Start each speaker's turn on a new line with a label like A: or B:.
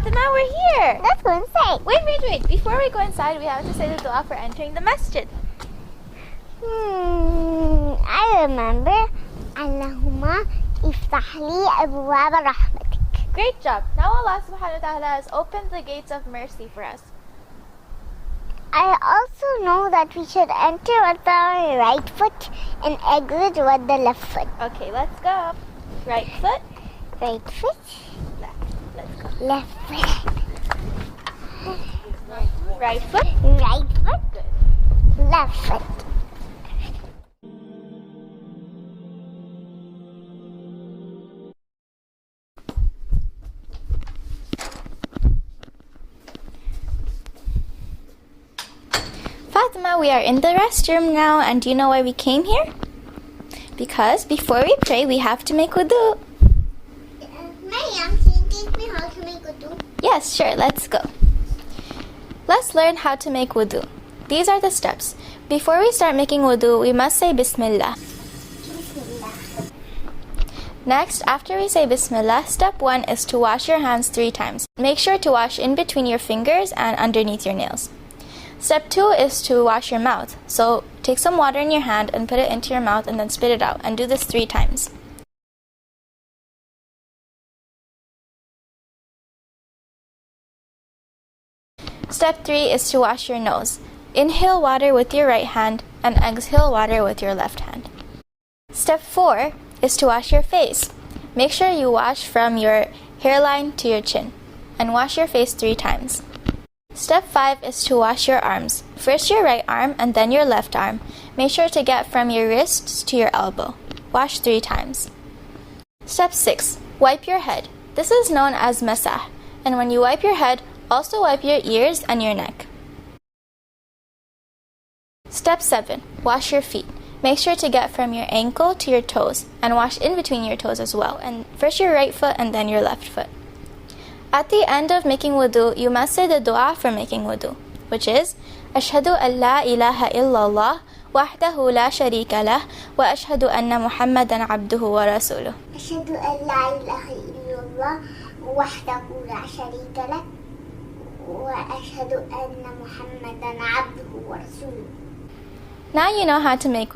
A: Fatima, we're here.
B: Let's go inside.
A: Wait. Before we go inside, we have to say the dua for entering the masjid.
B: I remember. Allahumma iftah li abwaab rahmatik.
A: Great job. Now Allah subhanahu wa ta'ala has opened the gates of mercy for us.
B: I also know that we should enter with our right foot and exit with the left foot.
A: Okay, let's go. Right foot.
B: Right foot.
A: Left. Let's go.
B: Left foot.
A: Right foot.
B: Right foot.
A: Good.
B: Left foot.
A: Fatima, we are in the restroom now, and do you know why we came here? Because before we pray, we have to make wudu.
B: Maryam, can you teach me how to make wudu?
A: Yes, sure, let's go. Let's learn how to make wudu. These are the steps. Before we start making wudu, we must say Bismillah.
B: Bismillah.
A: Next, after we say Bismillah, step 1 is to wash your hands 3 times. Make sure to wash in between your fingers and underneath your nails. Step 2 is to wash your mouth. So take some water in your hand and put it into your mouth and then spit it out, and do this 3 times. Step 3 is to wash your nose. Inhale water with your right hand and exhale water with your left hand. Step 4 is to wash your face. Make sure you wash from your hairline to your chin, and wash your face 3 times. Step 5 is to wash your arms. First your right arm and then your left arm. Make sure to get from your wrists to your elbow. Wash 3 times. Step 6. Wipe your head. This is known as masah. And when you wipe your head, also wipe your ears and your neck. Step 7. Wash your feet. Make sure to get from your ankle to your toes, and wash in between your toes as well. And first your right foot and then your left foot. At the end of making wudu, you must say the dua for making wudu, which is Ashhadu an la ilaha illallah wahdahu la sharika lah wa ashhadu anna Muhammadan abduhu wa rasuluh.
B: Ashhadu an la ilaha illallah wahdahu la sharika lah wa ashhadu anna Muhammadan abduhu wa rasuluh.
A: Now you know how to make